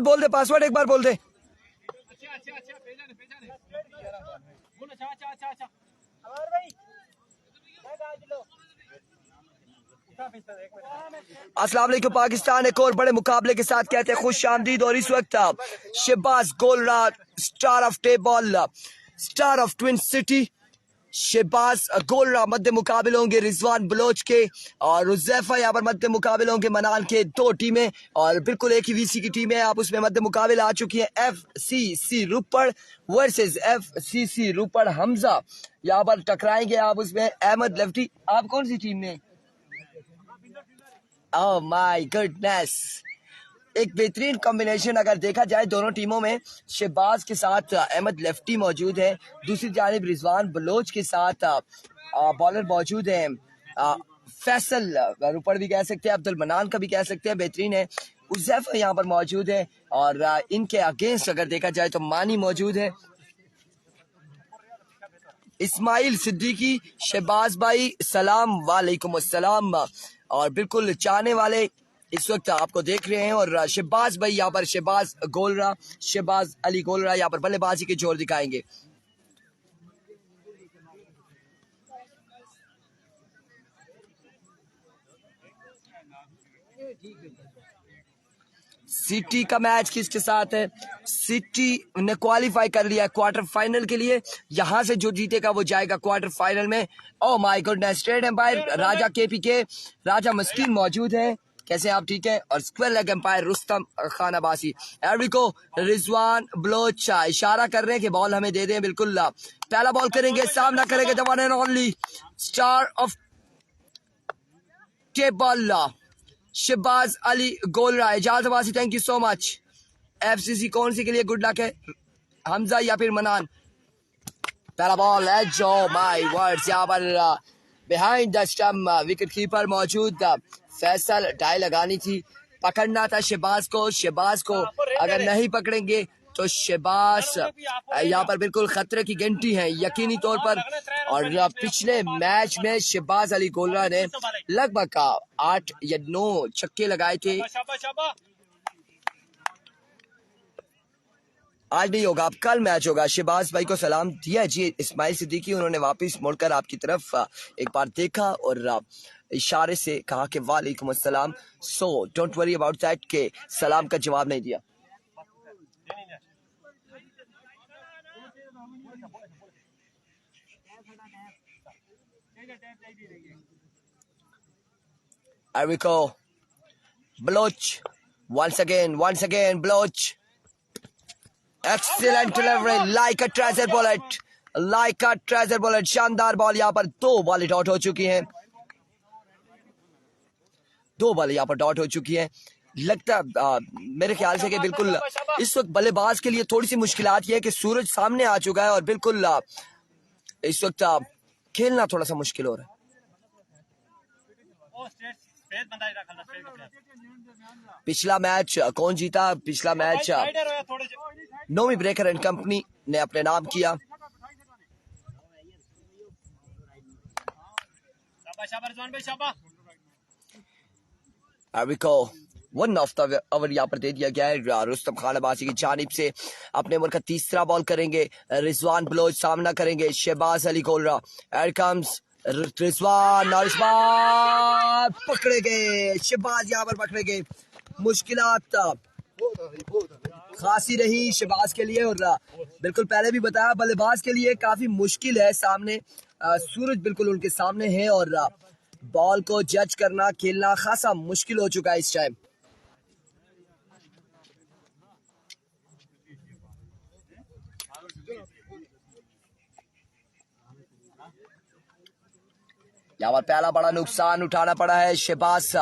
बोल दे, पासवर्ड एक बार बोल दे। अस्सलाम वालेकुम पाकिस्तान, एक और बड़े मुकाबले के साथ कहते हैं खुश आमदीद। और इस वक्त Shahbaz Golra, star of table, star of twin city, Shahbaz Golra मध्य मुकाबले होंगे रिजवान बलोच के, और रुज़ैफा यहाँ पर मध्य मुकाबले होंगे मनान के। दो टीमें और बिल्कुल एक ही वीसी की टीम है। आप उसमें मध्य मुकाबले आ चुकी है। FCC रोपड़ वर्सेस FCC रोपड़ हमजा यहाँ पर टकराएंगे। आप उसमें अहमद लेफ्टी, आप कौन सी टीम में? ओह माय गुडनेस, एक बेहतरीन कॉम्बिनेशन अगर देखा जाए दोनों टीमों में। शहबाज के साथ अहमद लेफ्टी मौजूद है, दूसरी जानिब रिजवान बलोच के साथ बॉलर मौजूद है फैसल रुपड़ भी कह सकते हैं, अब्दुल मनान का भी कह सकते हैं, बेहतरीन है। उज़ैफा यहाँ पर मौजूद है और इनके अगेंस्ट अगर देखा जाए तो मानी मौजूद है, इस्माइल सिद्दीकी। शहबाज भाई सलाम वालेकुम अस्सलाम। और बिल्कुल चाहने वाले इस वक्त आपको देख रहे हैं। और शहबाज भाई यहाँ पर, शहबाज गोलरा, शहबाज अली गोलरा यहाँ पर बल्लेबाजी के जोर दिखाएंगे। सिटी का मैच किसके साथ है? सिटी ने क्वालिफाई कर लिया है क्वार्टर फाइनल के लिए। यहां से जो जीतेगा वो जाएगा क्वार्टर फाइनल में। Oh my goodness, straight umpire Raja KPK, Raja Maskeen मौजूद है। कैसे आप? ठीक है। और square leg umpire Rustam Khan Abbasi. एरिको रिजवान बलोच इशारा कर रहे हैं कि बॉल हमें दे दें। बिल्कुल पहला बॉल करेंगे, सामना करेंगे the one and only star of table Shahbaz Ali Golra. इजाजत Abbasi, thank you so much. FCC कौन सी के लिए गुड लक है, हमजा या फिर मनान? पहला बॉल है जो माय वर्ड्स, यहाँ पर behind the stump wicket keeper मौजूद फैसल। डाई लगानी थी, पकड़ना था शहबाज को। शहबाज को अगर नहीं पकड़ेंगे तो शहबाज यहाँ पर बिल्कुल खतरे की घंटी है यकीनी तौर पर। और पिछले मैच में शहबाज अली गोलरा ने लगभग 8 या 9 छक्के लगाए थे। आज नहीं होगा, अब कल मैच होगा। शहबाज भाई को सलाम दिया जी इस्माइल सिद्दीकी, उन्होंने वापस मुड़कर आपकी तरफ एक बार देखा और इशारे से कहा कि वालेकुम अस्सलाम। So don't worry about that के सलाम का जवाब नहीं दिया। Erico Bloch once again Bloch, excellent delivery, like a treasure bullet, शानदार बॉल। यहाँ पर 2 बॉल डॉट हो चुकी हैं, 2 बॉल यहाँ पर डॉट हो चुकी हैं। लगता मेरे ख्याल से कि बिल्कुल इस वक्त बल्लेबाज के लिए थोड़ी सी मुश्किलात ये है कि सूरज सामने आ चुका है और बिल्कुल इस वक्त खेलना थोड़ा सा मुश्किल हो रहा है। पिछला मैच कौन जीता? पिछला match Nomi breaker and company ने अपने नाम किया। अरिको 1 ऑफ द ओवर यहाँ पर दे दिया गया है रुस्तम खान अब्बासी की जानिब से। अपने ओवर का तीसरा बॉल करेंगे रिजवान बलोच, सामना करेंगे शहबाज अली गोलरा। Here comes रिजवान, पकड़े गए शहबाज, यहाँ पर पकड़े गए। मुश्किलात खासी रही शहबाज के लिए और बिल्कुल पहले भी बताया बल्लेबाज के लिए काफी मुश्किल है। सामने सूरज बिल्कुल उनके सामने है और बॉल को जज करना, खेलना खासा मुश्किल हो चुका है इस टाइम। यहाँ पर पहला बड़ा नुकसान उठाना पड़ा है शहबाज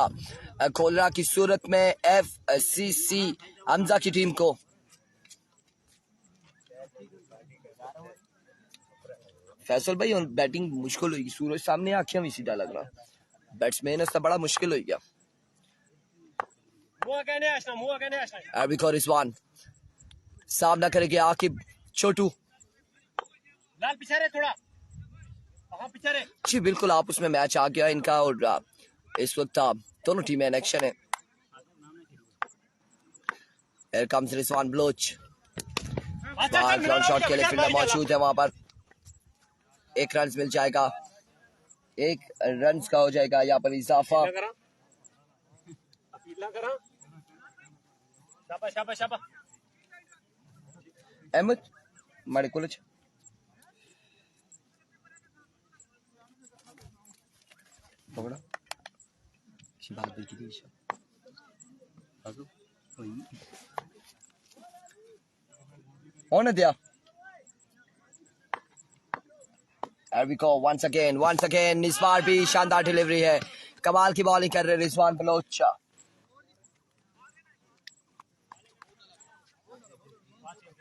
गोलरा की सूरत में FCC हमजा की टीम को। फैसल भाई बैटिंग मुश्किल होगी, सूरज सामने आखियां भी सीधा लगना, बैट्समैन इसका बड़ा मुश्किल हो गया। अभी को रिजवान सामना करेंगे आकिब छोटू। जी बिल्कुल, आप उसमें मैच आ गया इनका और इस वक्त दोनों टीमें इन एक्शन है। Here comes रिजवान बलोच, बाहर ग्राउंड शॉट के लिए फील्डर मौजूद है वहां पर। एक रन मिल जाएगा, एक रन का हो जाएगा यहाँ पर इजाफा। अहमद मारे कुलच पकड़ा शिबाब दिल की दिशा होने दिया। Here we go once again इस बार भी शानदार डिलीवरी है, कमाल की बॉलिंग कर रहे Rizwan Baloch.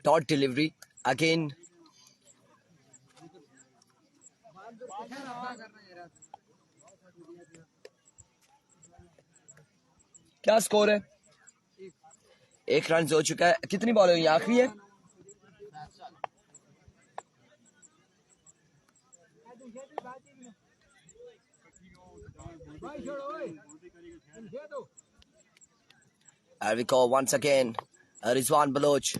Dot delivery again. क्या स्कोर है? एक रन हो चुका है। कितनी बॉल हुई? आखिरी है। Here we go once again Rizwan Baloch,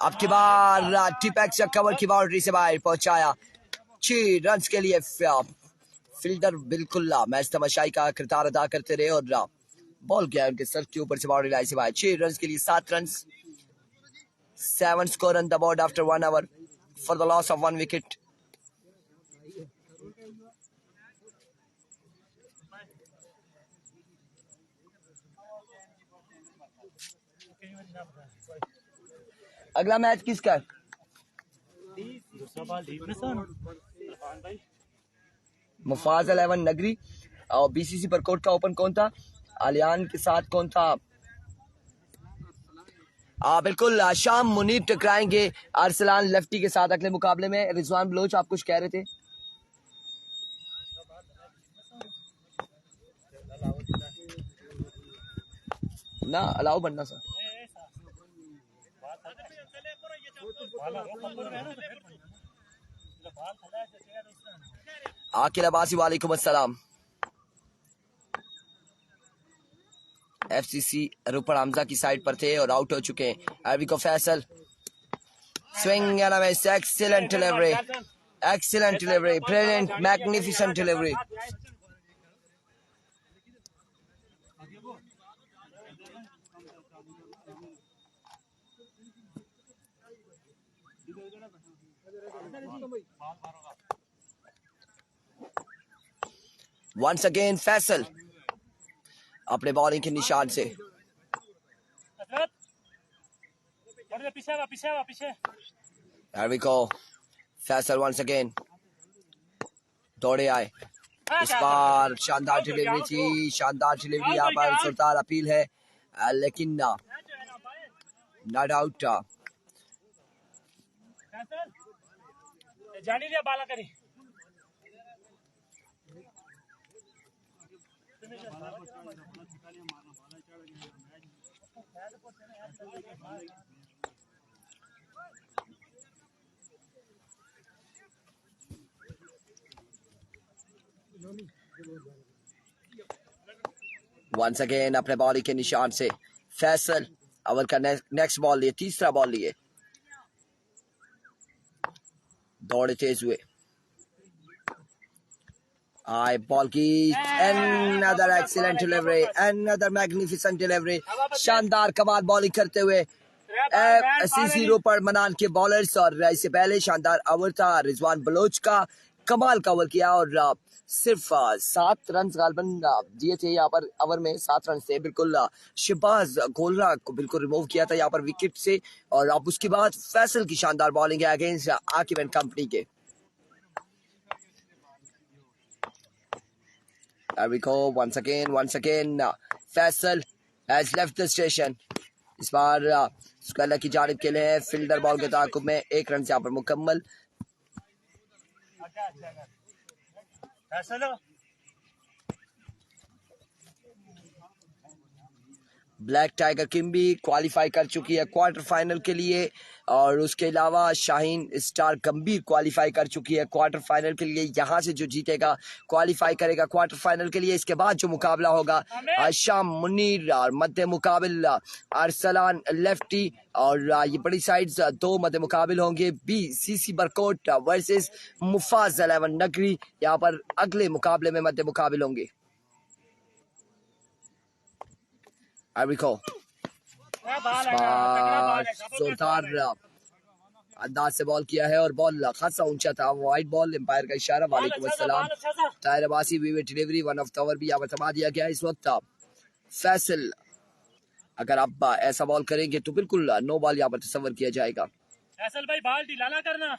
अब की बार टिपैक से कवर की बाउंड्री से बाहर पहुंचाया 6 रन के लिए। फील्डर बिल्कुल मैच तमाशाई का किरदार अदा करते रहे और बॉल गया उनके सर के ऊपर से बाउंड्री लाइन से बाहर। 6 रन के लिए 7 run, 7 score on the board after 1 hour for the loss of 1 wicket. अगला मैच किसका है? मुफाज 11 नगरी और बीसीसी परकोट का ओपन कौन था? आलियान के साथ कौन था? बिल्कुल शाम मुनीर टकराएंगे अरसलान लेफ्टी के साथ अगले मुकाबले में। रिजवान बलोच आप कुछ कह रहे थे? ना अलाउ बनना सर। आकिल अब्बासी वालेकुम अस्सलाम। एफसीसी रुपन हमजा की साइड पर थे और आउट हो चुके हैं। अरबी को Faisal swing and a miss, excellent delivery, excellent delivery, brilliant magnificent delivery. Once again Faisal अपने बॉलिंग के निशान से। Here we go. Faisal once again दौड़े आए। इस बार शानदार डिलीवरी थी, शानदार डिलीवरी। यहाँ पर सुल्तान अपील है लेकिन नॉट आउट। वंस अगेन अपने बॉलिंग के निशान से फैसल ओवर का नेक्स्ट बॉल लिए, तीसरा बॉल लिए, दौड़े तेज हुए। आए बॉल की another excellent delivery, another magnificent delivery, शानदार कमाल बॉलिंग करते हुए सीसी रोपर मनान के बॉलर्स। और इससे पहले शानदार ओवर था रिजवान बलोच का, कमाल का ओवर किया और सिर्फ 7 रन गालबन दिए थे यहाँ पर। ओवर में 7 रन थे। बिल्कुल शिबाज गोलरा को बिल्कुल रिमूव किया था यहाँ पर विकेट से। और अब उसके बाद फैसल की शानदार बॉलिंग है अगेंस्ट आकिब एंड कंपनी के। There we go once again Faisal has left the station। इस बार स्क्वायर की जानिब के लिए फील्डर बॉल के ताकुब में 1 रन से यहाँ पर मुकम्मल। ब्लैक टाइगर किम भी क्वालिफाई कर चुकी है क्वार्टर फाइनल के लिए, और उसके अलावा शाहीन स्टार गंभीर क्वालिफाई कर चुकी है क्वार्टर फाइनल के लिए। यहाँ से जो जीतेगा क्वालिफाई करेगा क्वार्टर फाइनल के लिए। इसके बाद जो मुकाबला होगा शाम मुनीर और मध्य मुकाबिल अरसलान लेफ्टी, और ये बड़ी साइड्स दो मध्य मुकाबिल होंगे। BCC बरकोट वर्सेस मुफाज 11 नगरी, यहाँ पर अगले मुकाबले में मध्य मुकाबिल होंगे। जोरदार अंदाज से बॉल किया है और बॉल खासा ऊंचा था, वाइड बॉल, एम्पायर का इशारा। वालेकुम अस्सलाम। ताहिर अब्बासी विवेट डिलीवरी 1 ऑफ द ओवर भी यहाँ पर थमा दिया गया इस वक्त। फैसल अगर आप ऐसा बॉल करेंगे तो बिल्कुल नो बॉल यहाँ पर तस्वर किया जाएगा। फैसल भाई बाल ढीला ना करना।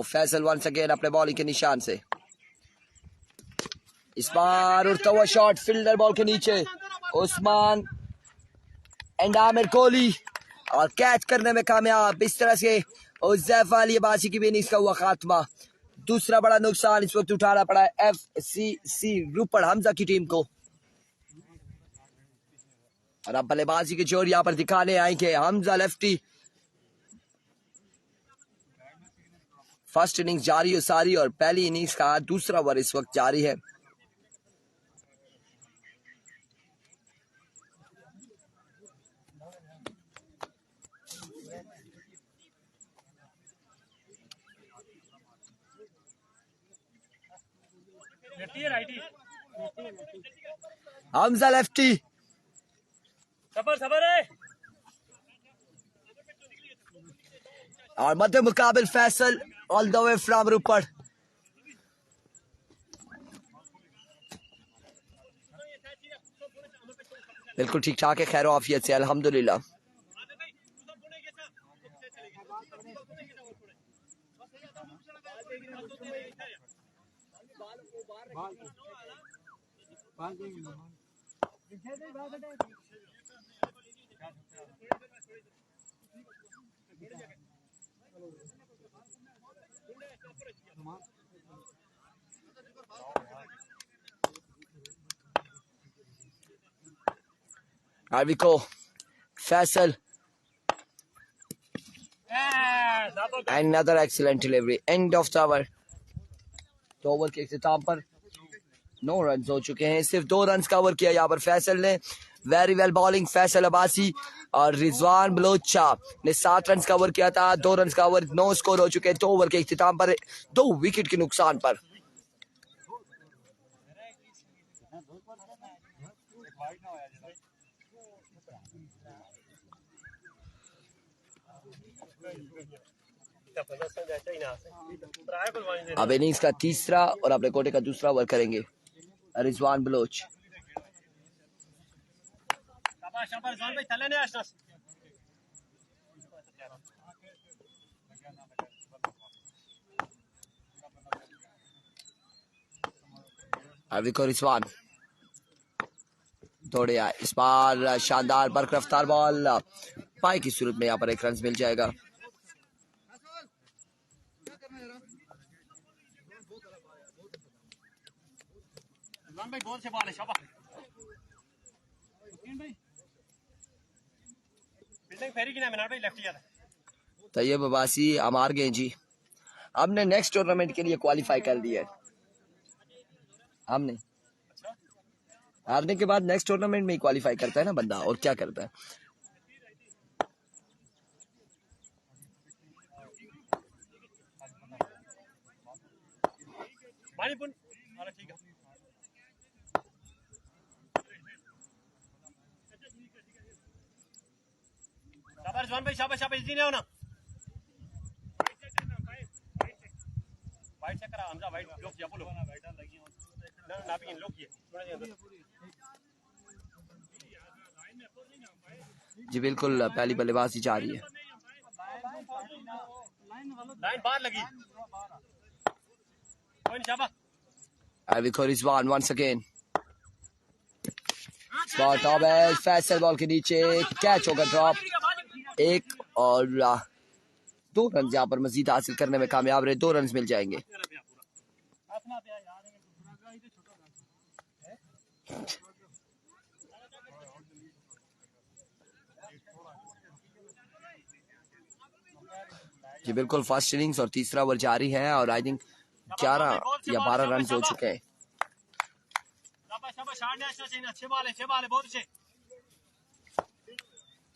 फैसल वंस अगेन अपने बॉलिंग के निशान से, इस बार उड़ता हुआ शॉट फील्डर बॉल के नीचे, उस्मान एंड आमिर कोहली, और कैच करने में कामयाब। इस तरह से उज़ैफ़ अली अब्बासी की भी इनिंग्स का हुआ खात्मा। दूसरा बड़ा नुकसान इस वक्त उठाना पड़ा है FCC रूपड़ हमजा की टीम को, और अब बल्लेबाजी के जोर यहाँ पर दिखाने आएंगे हमजा लेफ्टी। फर्स्ट इनिंग्स जारी है सारी, और पहली इनिंग्स का दूसरा ओवर इस वक्त जारी है। हमजा लेफ्टी, सबर है। और मध्य मुकाबिल Faisal all the way from Rupar. बिल्कुल ठीक ठाक है, खैर आफियत से अल्हम्दुलिल्लाह। Faisal another excellent delivery, end of the over। तो ओवर के इख्तिताम पर 9 रन हो चुके हैं, सिर्फ 2 रन का ओवर किया यहाँ पर फैसल ने। Very well bowling Faisal Abbasi, और रिजवान बलोचा ने 7 रन का ओवर किया था, 2 रन का ओवर, 9 स्कोर हो चुके हैं 2 ओवर के इख्तिताम पर 2 विकेट के नुकसान पर। अब इनिंग्स का तीसरा और अपने कोटे का दूसरा ओवर करेंगे रिजवान बलोच। रिजवान दौड़े आए, इस बार शानदार बर्क रफ्तार बॉल, पाई की सूरत में यहाँ पर 1 रन मिल जाएगा। गोल से बॉल है, शाबाश। फील्डिंग फेरी की ना मिनार भाई, लेफ्ट यार। तैयब अब्बासी हम हार गए जी, हमने नेक्स्ट टूर्नामेंट के लिए क्वालिफाई कर दिया है। हमने हारने के बाद नेक्स्ट टूर्नामेंट में ही क्वालिफाई करता है ना बंदा, और क्या करता है। ठीक है। शाबाश जवान भाई, शाबाश शाबाश, इजी नहीं होना। वाइट चेक करा हमजा, वाइट लोग या बोलो ना ना भी इन लोग ये जी बिल्कुल, पहली बल्लेबाजी जा रही है। लाइन बाहर लगी, कोई नहीं, शाबाश। Ridzwan once again, spot top है, फैसल बॉल के नीचे कैच होगा ड्रॉप। एक और 2 रन यहाँ पर मजीद हासिल करने में कामयाब रहे, 2 रन मिल जाएंगे। जी बिल्कुल, फर्स्ट इनिंग्स और तीसरा ओवर जारी है और आई थिंक 11 या 12 रन हो चुके हैं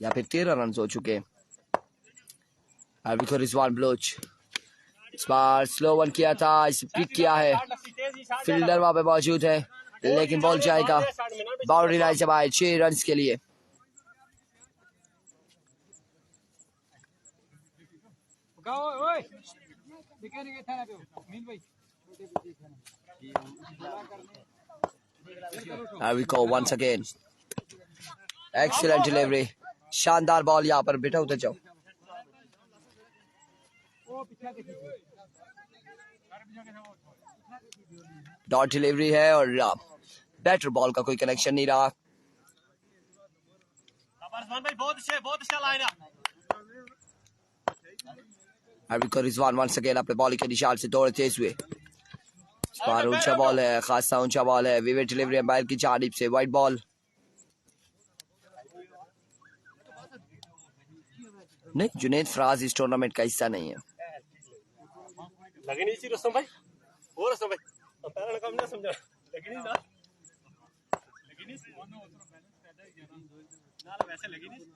या फिर 13 रन हो चुके हैं। अभी को रिजवान बलोच इस बार स्लो वन किया था, इसे पिक किया है, फील्डर वहां पे मौजूद है लेकिन बॉल जाएगा बाउंड्री लाइन से बाहर 6 रन के लिए। Here we go once again. Excellent delivery. शानदार बॉल यहाँ पर, बेटा उधर जाओ। डॉट डिलीवरी है और बैटर बॉल का कोई कनेक्शन नहीं रहा। रिजवान वंस अगेन अपने बॉल के निशान से दौड़ते हुए, इस बार ऊंचा बॉल है, खासा ऊंचा बॉल है, विविड डिलीवरी अंपायर की जानिब से, वाइड बॉल नहीं। जुनैद फराज इस टूर्नामेंट का हिस्सा नहीं है। लगी नहीं थी रुस्तम भाई, और रुस्तम भाई अंपायर ने कम ना समझा, लगी नहीं ना, लगी नहीं ना, वैसे लगी नहीं।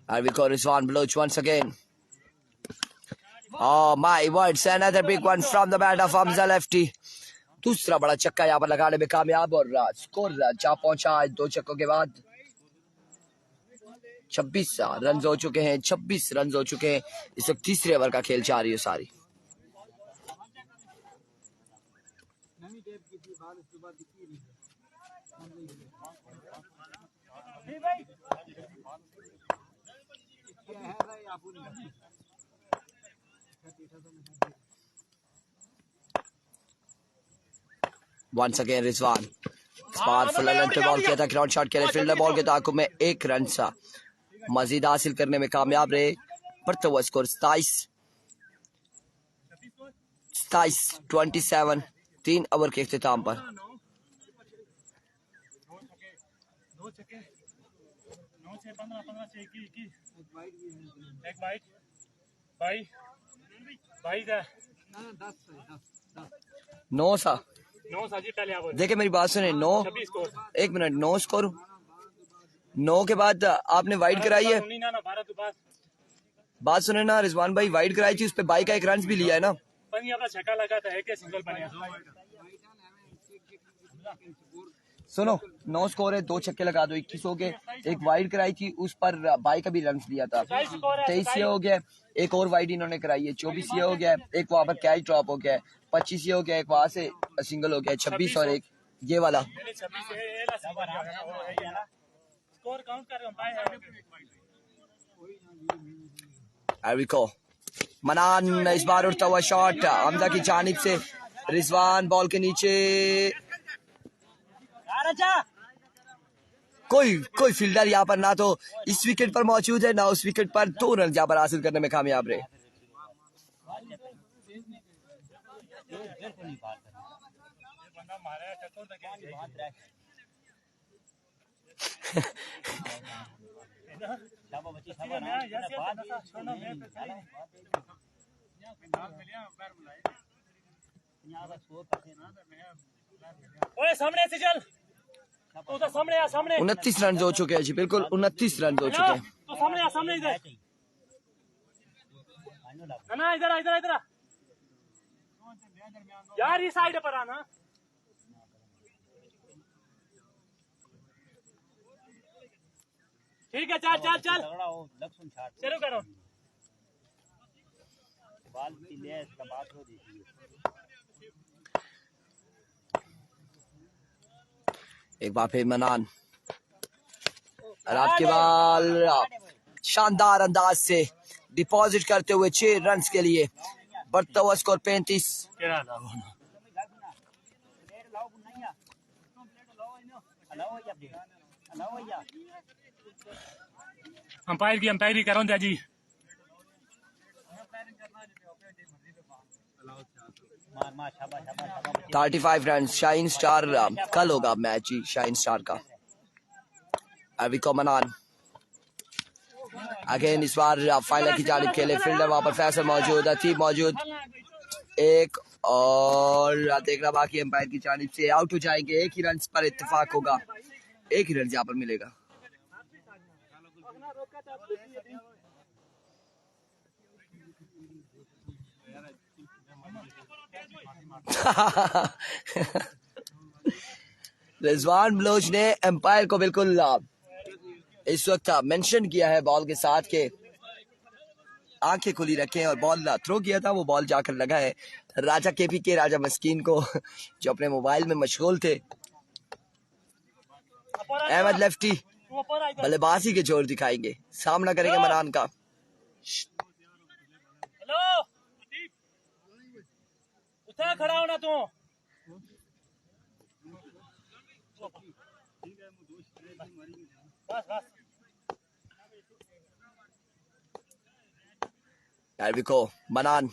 Rizwan Baloch once again. Oh my words, another big one from the bat of Hamza Lefty. दूसरा बड़ा चक्का यहाँ पर लगाने में कामयाब और स्कोर जा पहुंचा 2 चक्कों के बाद। 26 रन हो चुके हैं, 26 रन हो चुके हैं। इस वक्त तीसरे ओवर का खेल जारी है सारी। Once again Rizwan spar full पे बॉल किया था, ग्राउंड शॉट के लिए फील्डर बॉल के ताकुब में 1 रन सा मजीद हासिल करने में कामयाब रहे। बढ़ता हुआ स्कोर 27 27 3 ओवर के इख्तिताम पर। नौ सा देखे मेरी बात सुने, 9 1 मिनट 9 स्कोर 9 के बाद आपने वाइड कराई है। बात सुने ना रिजवान भाई, वाइड कराई थी, उस पे बाई का 1 रन भी लिया है ना। सुनो 9 स्कोर है, 2 छक्के लगा दो, 21 हो गए। एक वाइड कराई थी, उस पर बाई का भी रन लिया था, 23 ये हो गया। एक और वाइड इन्होंने कराई है, 24 ये हो गया। एक वहां पर कैच ड्रॉप हो गया, 25 ये हो गया। एक वहां से सिंगल हो गया, 26 और एक ये वाला। मनान इस बार उठता हुआ शॉट हमजा की जानिब से, रिजवान बॉल के नीचे, कोई फील्डर यहाँ पर ना तो इस विकेट पर मौजूद है ना उस विकेट पर। 2 रन यहाँ पर हासिल करने में कामयाब रहे। सामने से चल, तो सामने आ, सामने 29 रन हो चुके हैं जी, बिल्कुल 29 रन हो चुके हैं। तो सामने आ, सामने इधर ना, इधर इधर इधर यार, इस साइड पर आना। ठीक है, चल चल चल चलो करो। एक बार फिर मनान और आपके बाल शानदार अंदाज से डिपॉजिट करते हुए 6 रन के लिए। बढ़ता हुआ स्कोर 35। अंपायर की अंपायरी करो जी। 35 रन शाइन स्टार कल होगा मैच ही शाइन स्टार का। अविको मनान अगेन इस बार फाइनल की जानिब खेले फील्डर वहां पर फैसल मौजूद, अतीब मौजूद, एक और देखना बाकी एम्पायर की जानिब से आउट हो जाएंगे। एक ही रन पर इत्तेफाक होगा, एक ही रन यहाँ पर मिलेगा। रिजवान बलोच ने एम्पायर को बिल्कुल इस वक्त मेंशन किया है बॉल के साथ के आंखें खुली रखें, और बॉल थ्रो किया था, वो बॉल जाकर लगा है राजा केपी के राजा मस्कीन को जो अपने मोबाइल में मशगूल थे। अहमद लेफ्टी बल्लेबाजी के जोर दिखाएंगे, सामना करेंगे मनान का। खड़ा होना तू Erviko Manan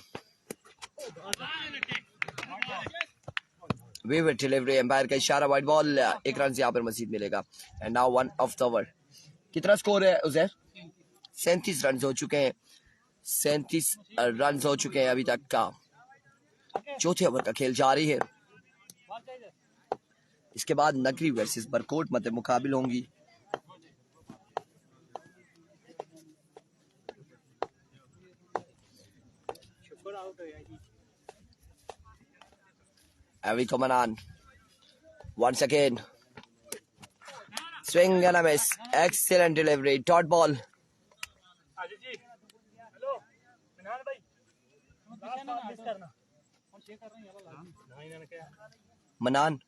vivid delivery, umpire का इशारा, वाइड बॉल, एक रन से यहाँ पर मजीद मिलेगा। And now one of the over. कितना स्कोर है उजैर? 37 रन हो चुके हैं, 37 रन हो चुके हैं अभी तक का। चौथे ओवर का खेल जारी है, इसके बाद नगरी वर्सेस बरकोट मत मुकाबिल होंगी। Erviko Manan once again swing and a miss, excellent delivery, dot ball। Manan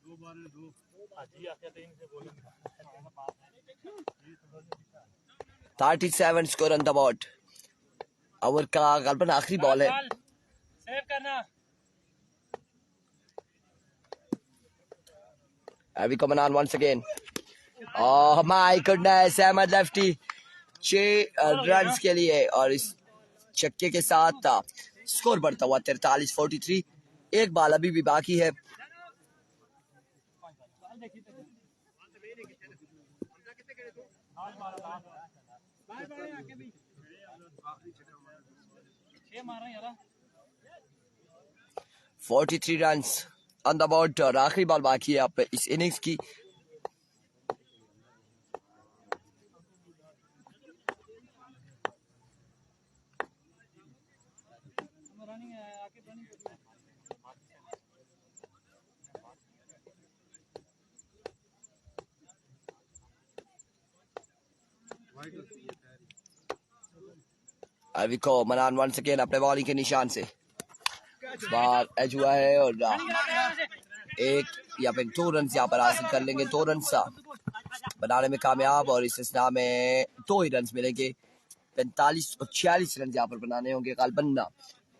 37 score on the board. Over का गलबन आखिरी बॉल है। सेव करना। Erviko Manan once again, oh my goodness, Ahmed lefty 6 run के लिए, और इस छक्के के साथ स्कोर बढ़ता हुआ 43-43। एक बॉल अभी भी बाकी है। $43 रन ऑन द बोर्ड, और आखिरी बॉल बाकी है आप इस इनिंग्स की। Erviko Manan once again अपने बॉलिंग के निशान से बार एज हुआ है, और एक या फिर 2 रन यहाँ पर हासिल कर लेंगे। 2 रन बनाने में कामयाब, और इस सिलसिला में 2 ही रन मिलेंगे। 45 और 46 रन यहाँ पर बनाने होंगे। गालबन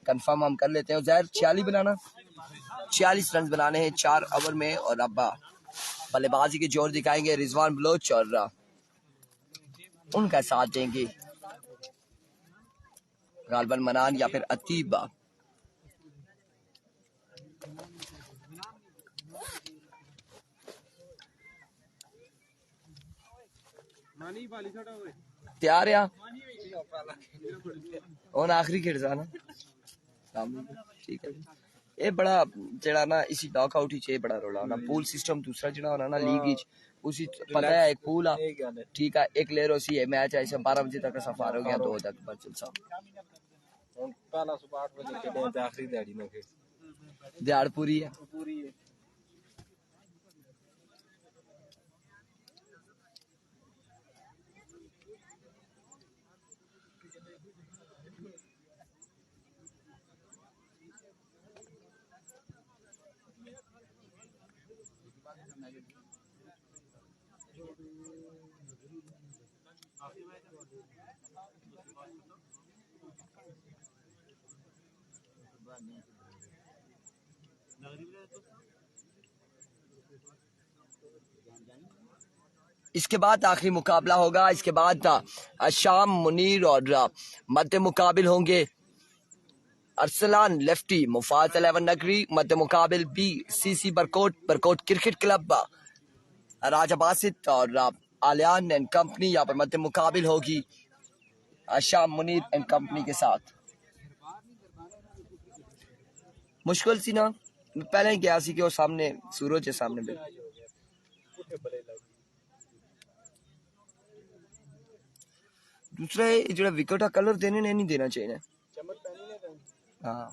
कंफर्म हम कर लेते हैं जहर 46 रन बनाने हैं 4 ओवर में, और अब बल्लेबाजी के जोर दिखाएंगे रिजवान बलोच, और उनका साथ देंगे गालबन मनान या फिर अतीब। तैयार है और आखिरी खेड़ ना ठीक है। ये बड़ा जड़ा ना इसी डॉक आउट ही बड़ा रोला ना, पूल सिस्टम दूसरा जड़ा होना ना लीग उसी पता है एक पूल आ ठीक है, एक लेयर उसी है मैच ऐसे 12 बजे तक सफार हो गया 2 तक बचल साहब पहला सुबह 8 बजे खेले आखिरी दिहाड़ी में फिर दिहाड़ पूरी है। इसके बाद आखिरी मुकाबला होगा। इसके बाद शाम मुनीर और मध्य मुकाबिल होंगे अरसलान लेफ्टी मुफाज 11 नगरी, मध्य मुकाबिल BCC बरकोट क्रिकेट क्लब राजा बासित और आलियान एंड कंपनी। यहाँ पर मध्य मुकाबिल होगी शाम मुनीर एंड कंपनी के साथ। मुश्किल सी ना, पहले ही गया सी कि वो सामने सूरज के सामने भी दूसरे जो विकेट का कलर देने नहीं देना चाहिए। हाँ,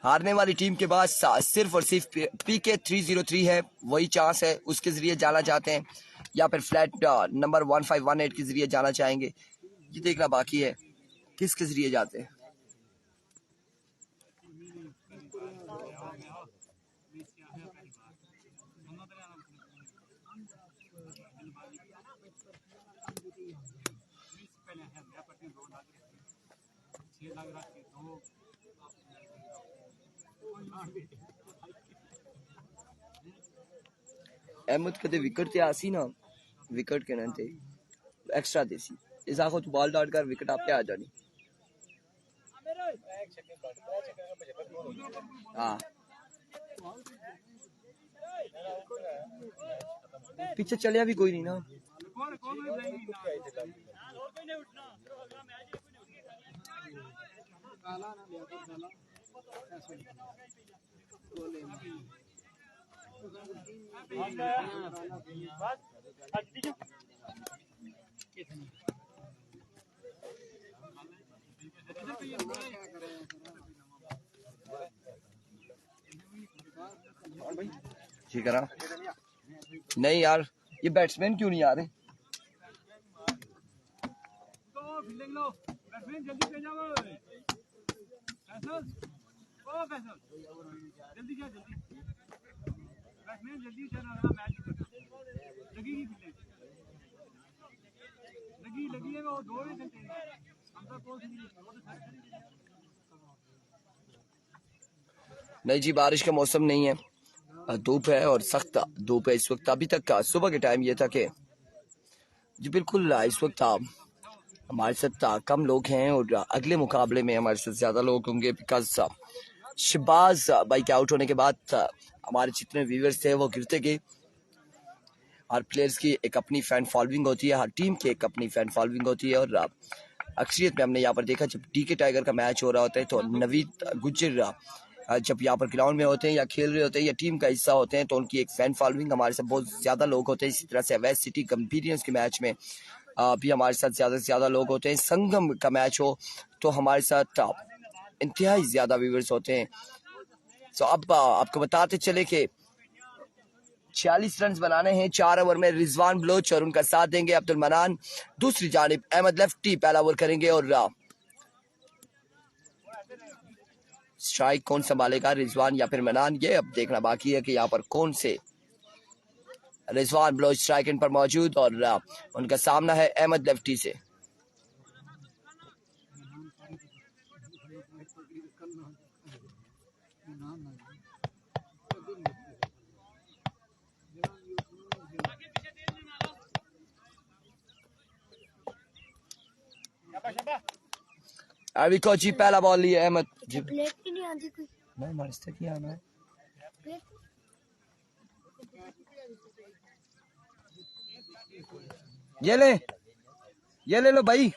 हारने वाली टीम के पास सिर्फ और सिर्फ PK 303 है, वही चांस है, उसके जरिए जाना चाहते हैं या फिर फ्लैट नंबर 1518 के जरिए जाना चाहेंगे। ये देखना बाकी है किसके जरिए जाते हैं। अहमद कदे विकेट ते आसी ना, विकेट के ना थे एक्स्ट्रा देसी इस आखो तू बॉल डाल कर विकेट आप पे आ जानी। हाँ, पीछे चलिया भी कोई नहीं ना। ठीक है ना? नहीं यार, ये बैट्समैन क्यों नहीं आ रहे? नहीं जी, बारिश का मौसम नहीं है, धूप है और सख्त धूप है इस वक्त। अभी तक का सुबह के टाइम ये था कि जी बिल्कुल इस वक्त हमारे साथ कम लोग हैं और अगले मुकाबले में हमारे साथ ज़्यादा लोग होंगे, बिकॉज शहबाज भाई के आउट होने के बाद हमारे जितने व्यूअर्स थे वो गिरते गए। हर प्लेयर्स की एक अपनी फ़ैन फॉलोइंग होती है, हर टीम की एक अपनी फ़ैन फॉलोइंग होती है और अक्सरियत में हमने यहाँ पर देखा जब DK टाइगर का मैच हो रहा होता है तो नवीद गुज्जर जब यहाँ पर ग्राउंड में होते हैं या खेल रहे होते हैं या टीम का हिस्सा होते हैं तो उनकी एक फ़ैन फॉलोइंग हमारे साथ बहुत ज़्यादा लोग होते हैं। इसी तरह से वेस्ट सिटी गंभीरियंस के मैच में भी हमारे साथ ज़्यादा से ज़्यादा लोग होते हैं। संगम का मैच हो तो हमारे साथ इंतहाई ज़्यादा व्यूअर्स होते हैं। तो अब आपको बताते चले कि 46 रन बनाने हैं 4 ओवर में। रिजवान बलोच और उनका साथ देंगे अब्दुल मनान। दूसरी जानिब अहमद लेफ्टी पहला ओवर करेंगे और स्ट्राइक कौन संभालेगा, रिजवान या फिर मनान, ये अब देखना बाकी है कि यहाँ पर कौन से। रिजवान बलोच स्ट्राइक इन पर मौजूद और उनका सामना है अहमद लेफ्टी से। अभी कोची पहला बॉल लिए अहमद जी, नहीं मरस्ते की आना है। ये ले लो भाई,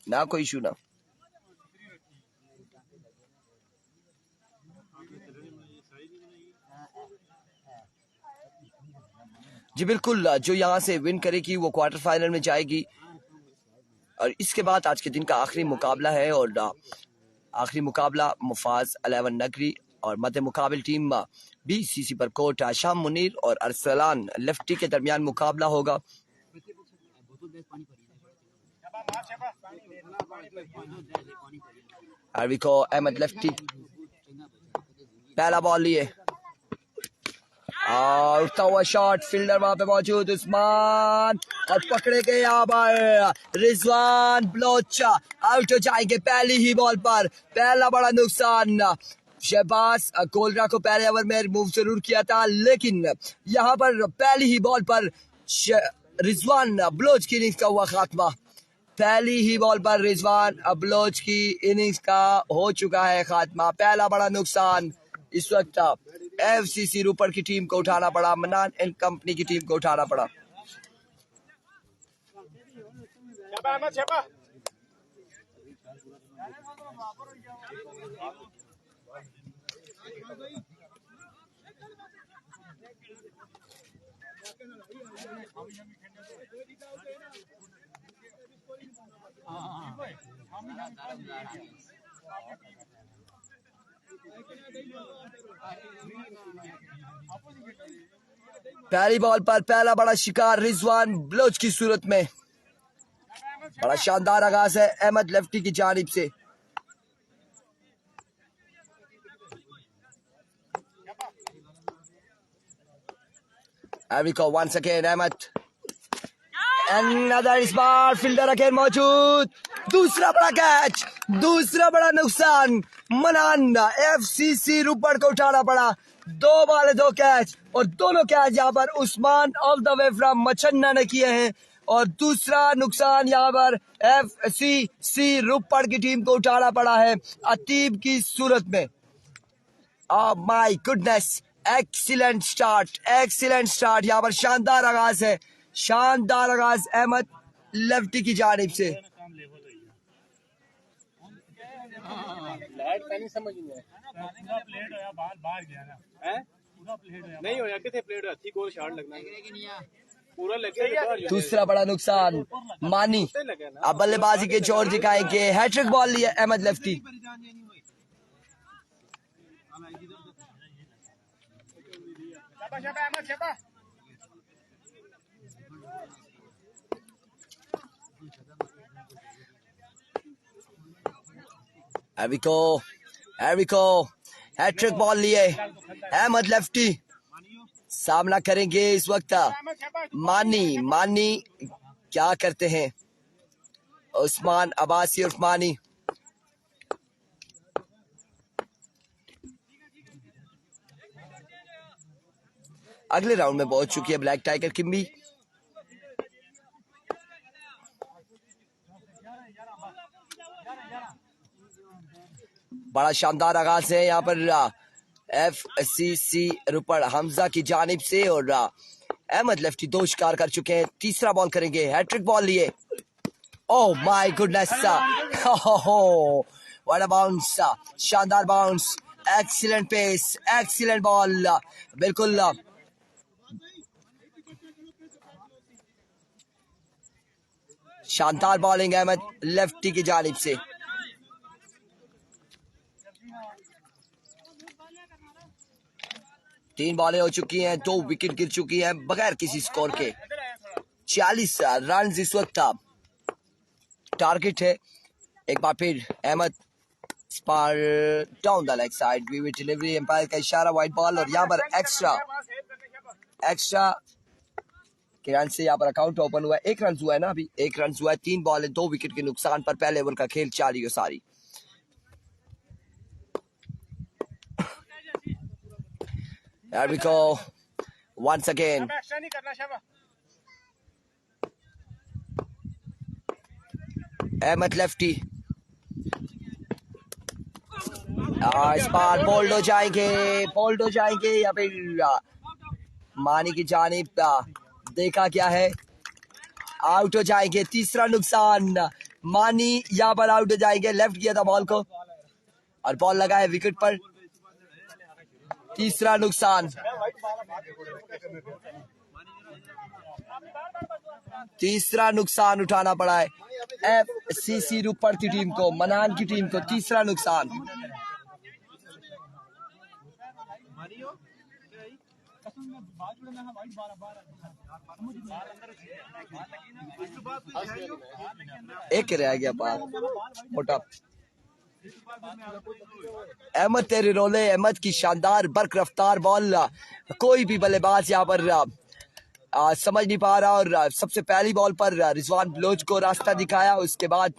ना कोई इशू ना। जी बिल्कुल, जो यहाँ से विन करेगी वो क्वार्टर फाइनल में जाएगी और इसके बाद आज के दिन का आखिरी मुकाबला है और आखिरी मुकाबला मुफाज 11 नगरी और मध्य मुकाबिल टीम BCC बरकोट शाम मुनीर और अरसलान लेफ्टी के दरमियान मुकाबला होगा। अरवी को अहमद लेफ्टी पहला बॉल लिए और उठता हुआ शॉट, फील्डर वहां पे मौजूद उस्मान और पकड़े गए यहाँ पर रिजवान बलोच आउट हो जाएंगे पहली ही बॉल पर। पहला बड़ा नुकसान शहबाज गोलरा को पहले ओवर में रिमूव जरूर किया था, लेकिन यहाँ पर पहली ही बॉल पर रिजवान बलोच की इनिंग्स का हुआ खात्मा। पहली ही बॉल पर रिजवान बलोच की इनिंग्स का हो चुका है खात्मा। पहला बड़ा नुकसान इस वक्त एफसीसी रूपर की टीम को उठाना पड़ा, मनान एंड कंपनी की टीम को उठाना पड़ा। पहली बॉल पर पहला बड़ा शिकार रिजवान बलोच की सूरत में। बड़ा शानदार आगाज है अहमद लेफ्टी की जानिब से। Here we go once again, Ahmed. Another इस बार फील्डर अगेन मौजूद। दूसरा बड़ा कैच, दूसरा बड़ा नुकसान। मनान एफसीसी रूपर को उठाना पड़ा। 2 बॉल 2 कैच और दोनों कैच यहाँ पर Usman all the way from Machhana ने किए हैं। और दूसरा नुकसान यहाँ पर एफसीसी रूपर की टीम को उठाना पड़ा है अतीब की सूरत में। माय गुडनेस, एक्सीलेंट स्टार्ट यहाँ पर शानदार आगाज है, शानदार आगाज अहमद लेफ्टी की जानिब से। समझ नहीं होया किथे प्लेट अच्छी गोल शॉट लगना पूरा लगे। दूसरा बड़ा नुकसान मानी अब बल्लेबाजी के जोर दिखाएंगे। हैट्रिक बॉल लिया अहमद लेफ्टी। हैट्रिक बॉल लिए अहमद लेफ्टी। सामना करेंगे इस वक्त मानी क्या करते हैं उस्मान अब्बासी उर्फ मानी। अगले राउंड में पहुंच चुकी है ब्लैक टाइगर किम्बी। बड़ा शानदार आगाज है यहाँ पर एफसीसी रूपर हमजा की जानिब से और अहमद लेफ्टी 2 शिकार कर चुके हैं। तीसरा बॉल करेंगे, हैट्रिक बॉल लिए। Oh my goodness, what a bounce, शानदार bounce, excellent pace, excellent ball, बिल्कुल शानदार बॉलिंग अहमद लेफ्टी की जानिब से। तीन बॉलें हो चुकी हैं, 2 विकेट गिर चुकी हैं बगैर किसी स्कोर के। 40 रन इस वक्त टारगेट है। एक बार फिर अहमद स्पार down the leg side, we will delivery, umpire का इशारा, वाइट बॉल। और यहाँ पर एक्स्ट्रा के रन से यहाँ पर अकाउंट ओपन हुआ है। 1 रन हुआ है ना, अभी 1 रन हुआ है। 3 बॉल 2 विकेट के नुकसान पर पहले ओवर का खेल जारी सारी। There we go once again. Ahmed lefty इस बार बोल्ड हो जाएंगे या फिर मानी की जानिब देखा क्या है, आउट हो जाएंगे। तीसरा नुकसान, मानी यहाँ पर आउट हो जाएंगे। लेफ्ट किया था बॉल को और बॉल लगा है विकेट पर। तीसरा नुकसान, उठाना पड़ा है एफसीसी रूपर की टीम को, मनान की टीम को। तीसरा नुकसान। एक रह गया बार मोटा। अहमद तेरे रोले, अहमद की शानदार बर्क रफ्तार बॉल, कोई भी बल्लेबाज यहाँ पर समझ नहीं पा रहा। और सबसे पहली बॉल पर रिजवान बलोच को रास्ता दिखाया, उसके बाद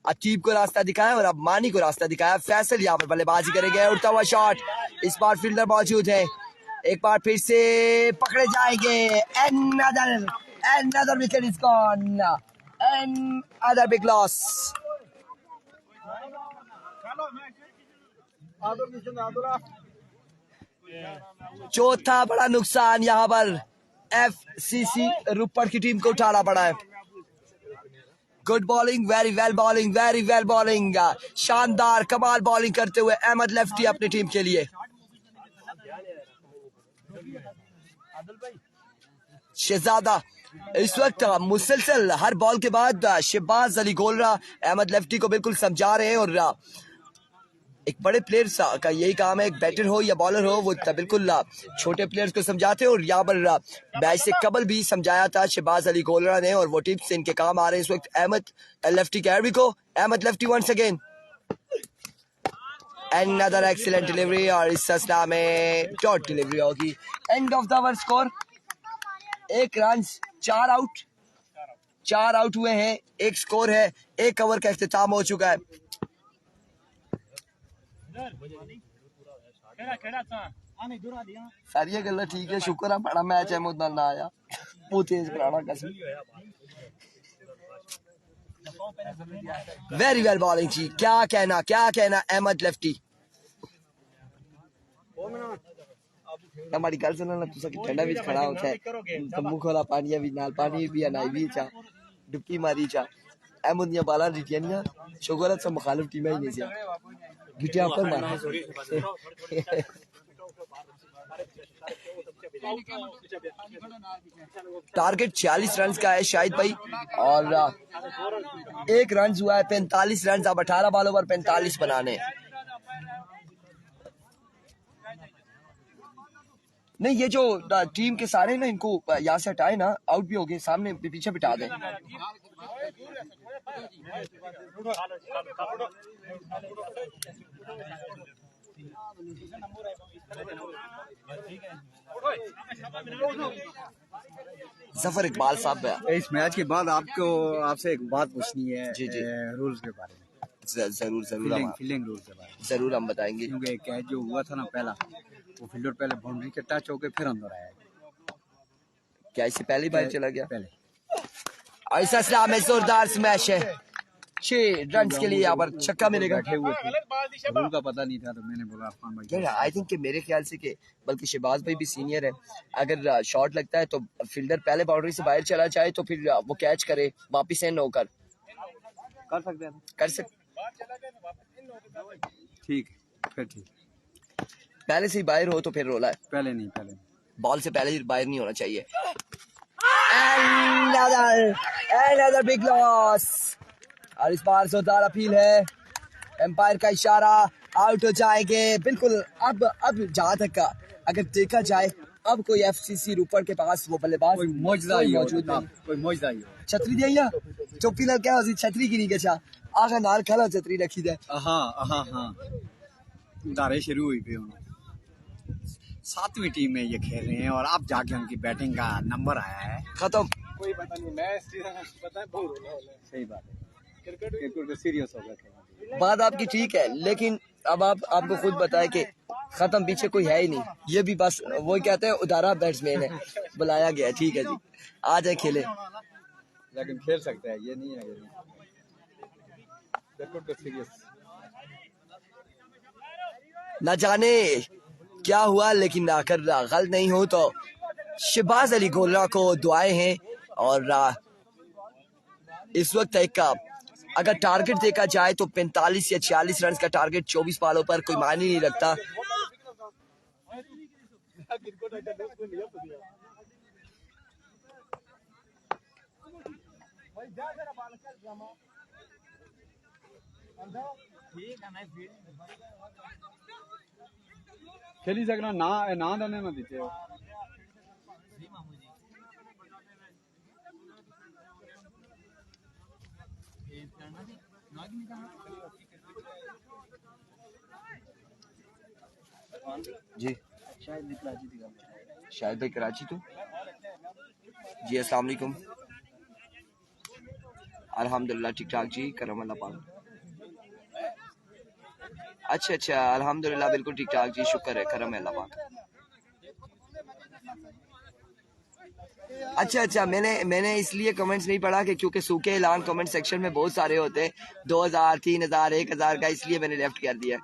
अतीब को रास्ता दिखाया और अब मानी को रास्ता दिखाया। फैसल यहाँ पर बल्लेबाजी करेंगे, उड़ता हुआ शॉट, इस बार फील्डर मौजूद है, एक बार फिर से पकड़े जाएंगे। Another wicket is gone. Another big loss. चौथा बड़ा नुकसान यहाँ पर FCC रुपड़ की टीम को उठाना पड़ा है। Good bowling, very well bowling, very well bowling, शानदार कमाल बॉलिंग करते हुए अहमद लेफ्टी अपनी टीम के लिए। शहजादा इस वक्त मुसलसल हर बॉल के बाद शहबाज अली गोलरा अहमद लेफ्टी को बिल्कुल समझा रहे हैं और एक बड़े प्लेयर्स का यही काम है, एक बैटर हो या बॉलर हो, वो बिल्कुल छोटे प्लेयर्स को समझाते हैं और यहाँ पर मैच से कबल भी समझाया था शहबाज अली गोलरा ने और वो टिप्स इनके काम आ रहे हैं इस वक्त अहमद लेफ्टी कैरवी को। Ahmed lefty once again, another excellent delivery और इस सिलसिला में डॉट डिलीवरी होगी। End of the over score 1 run 4 out हुए हैं, 1 स्कोर है, 1 ओवर का इख्तिताम हो चुका है। सारी गल्ला ठीक है, शुक्र है बड़ा मैच है, मुद्दा ना आया वो तेज कराना कसम। वेरी वेल बॉलिंग जी, क्या कहना अहमद लेफ्टी। हमारी गल सुनना तुसा कि ठंडा विच खड़ा होता है तो मुंह खोला पानी भी नाल पानी भी नाई भी चा डुबकी मारी चा अहमद दियां बाला रिटियानियां शुगर है सब मुखालिफ टीम ही नहीं सी गिटिया पर मारा। टारगेट 46 रन का है शाहिद भाई और 1 रन हुआ है, 45 रन। अब 18 बॉलों पर 45 बनाने। नहीं ये जो टीम के सारे ना इनको यहाँ से हटाए ना, आउट भी हो गए, सामने पीछे बिठा दें। जफर इकबाल साहब, इस मैच के बाद आपसे एक बात पूछनी है जी जी रूल्स के बारे में। जरूर फील्डिंग रूल्स के बारे में जरूर हम बताएंगे, क्योंकि कैच जो हुआ था ना पहला, वो फील्डर पहले बाउंड्री के टच होके फिर अंदर आया। क्या इससे पहले बाहर चला गया? पहले ऐसा इस्लाम में जोरदार स्मैश है, 6 रन के लिए यहाँ पर छक्का मिलेगा। बैठे हुए थे, रूल का पता नहीं था तो मैंने बोला अफान भाई आई थिंक मेरे ख्याल से कि बल्कि शहबाज भाई भी सीनियर है, अगर शॉट लगता है तो फील्डर पहले बाउंड्री से बाहर चला जाए तो फिर वो कैच करे वापिस एंड होकर कर सकते हैं, कर सकते। ठीक फिर ठीक, पहले से ही बाहर हो तो फिर रोला है, पहले नहीं, बॉल से पहले ही बाहर नहीं होना चाहिए। Another big loss और इस बार जोरदार अपील है, एम्पायर का इशारा, आउट हो जाएंगे बिल्कुल। अब जहाँ तक का अगर देखा जाए अब कोई FCC रुपड़ के पास वो बल्लेबाज मौजूद नहीं, कोई मौजूदा ही हो। छतरी दिया चुप्पी लग क्या होती छतरी की नहीं गया आगा नाल खेला छतरी रखी दे। हाँ दारे शुरू हुई पे 7वीं टीम में ये खेल रहे हैं और अब जाके उनकी बैटिंग का नंबर आया है। खत्म, कोई पता नहीं, मैं पता है बहुत सही बात है, क्रिकेट सीरियस हो गया। बात आपकी ठीक है, लेकिन अब आपको खुद बताए कि खत्म, पीछे कोई है ही नहीं, ये भी बस वो कहते हैं उदारा बैट्समैन है, बुलाया गया, ठीक है जी आ जाए खेले, लेकिन खेल सकता है, ये नहीं है क्रिकेट सीरियस। न जाने क्या हुआ लेकिन आकर गलत नहीं हो तो शहबाज अली गोलरा को दुआएं हैं और इस वक्त एक अगर टारगेट देखा जाए तो 45 या 46 रन का टारगेट 24 बॉलों पर कोई मायने नहीं रखता। खेली सकना ना देने ना दीजिए। जी शायद भाई कराची तो जी अस्सलाम वालेकुम। अल्हम्दुलिल्लाह ठीक ठाक जी, करम अल्लाह पाक। अच्छा, अल्हम्दुलिल्लाह बिल्कुल ठीक ठाक जी, शुक्र है, करम है अल्लाह पाक। अच्छा, मैंने इसलिए कमेंट्स नहीं पढ़ा कि क्योंकि सूखे ऐलान कमेंट सेक्शन में बहुत सारे होते हैं, 2000, 3000, 1000 का, इसलिए मैंने लेफ्ट कर दिया।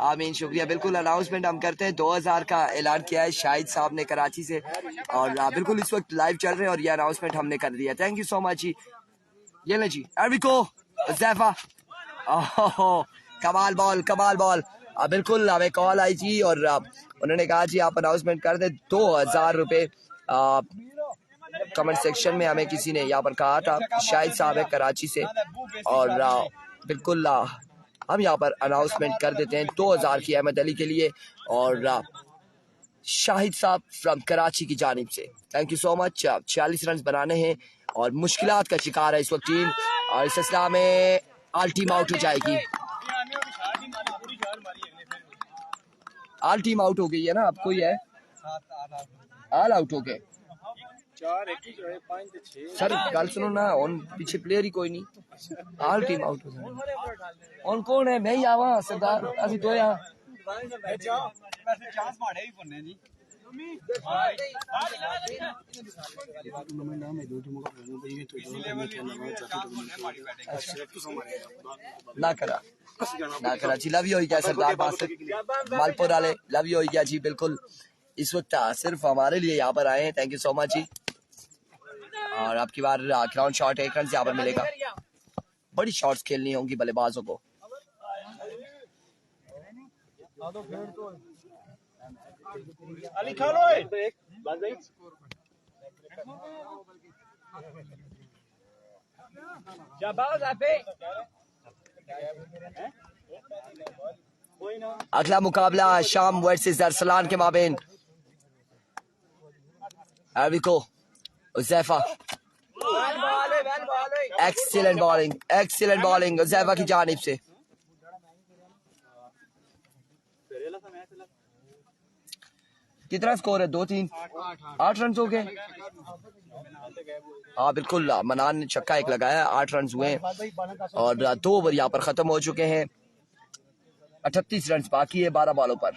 आमीन, शुक्रिया। बिल्कुल अनाउंसमेंट हम करते हैं, 2000 का ऐलान किया है शाहिद साहब ने कराची से, और बिल्कुल इस वक्त लाइव चल रहे हैं और ये अनाउंसमेंट हमने कर दिया। थैंक यू सो मच जी। ये ले जी एरिको ज़ैफा, कमाल बॉल। बिल्कुल हमें कॉल आई जी और उन्होंने कहा जी आप अनाउंसमेंट कर दे। 2000 रुपये कमेंट सेक्शन में हमें किसी ने यहाँ पर कहा था, शाहिद साहब है कराची से, और बिल्कुल हम यहाँ पर अनाउंसमेंट कर देते हैं 2000 की अहमद अली के लिए और शाहिद साहब फ्रॉम कराची की जानिब से। Thank you so much. 46 run बनाने हैं और मुश्किलात का शिकार है इस वक्त टीम, और इस सिलसिला में ऑल टीम आउट हो जाएगी। ऑल टीम आउट हो गई है ना, अब कोई है ऑल आउट हो गए सर, गल सुनो ना, उन पीछे प्लेयर ही कोई नहीं, ऑल टीम आउट हो गई। उन कौन है? मैं ही आवा सरदार, असि तो यहाँ ना करा जी। लव यू हो गया सरदार बासित मालपुर वाले, लव यू हो गया जी। बिल्कुल इस वक्त सिर्फ हमारे लिए यहाँ पर आए हैं, थैंक यू सो मच जी। और आपकी बार ग्राउंड शॉट 1 रन से यहाँ पर मिलेगा। बड़ी शॉट्स खेलनी होंगी बल्लेबाजों को। अली खा लो एक बात भाई। शाबाश आपे। अगला मुकाबला शाम वर्सेस अरसलान के माबेन। एरिको ज़ैफा, एक्सीलेंट बॉलिंग ज़ैफा की जानिब से। कितना स्कोर है? 2-3 8 रन हो गए। हाँ बिल्कुल, मनान ने छक्का एक लगाया, 8 रन हुए और 2 ओवर यहाँ पर खत्म हो चुके हैं। 38 रन बाकी है 12 बॉलों पर।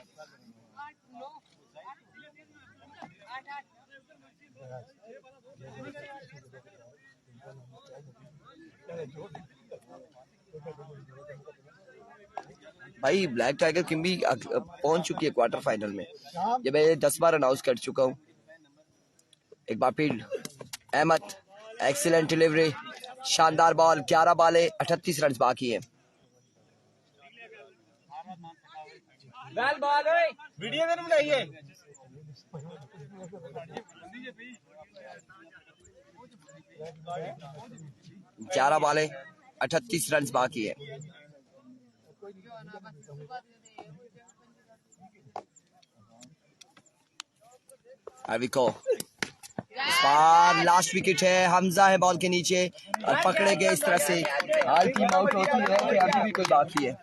भाई ब्लैक टाइगर किम भी पहुंच चुकी है क्वार्टर फाइनल में, ये मैं 10 बार अनाउंस कर चुका हूँ। एक बार फिर अहमद, एक्सीलेंट डिलीवरी, शानदार बॉल, 11 बॉले 38 रन बाकी है। वीडियो में बनाइए। 11 बॉले 38 रन बाकी है। अविको इस बार लास्ट विकेट है, हमजा है बॉल के नीचे और पकड़े गए इस तरह से। हाल टीम आउट होती है कि अभी भी कोई बाकी है।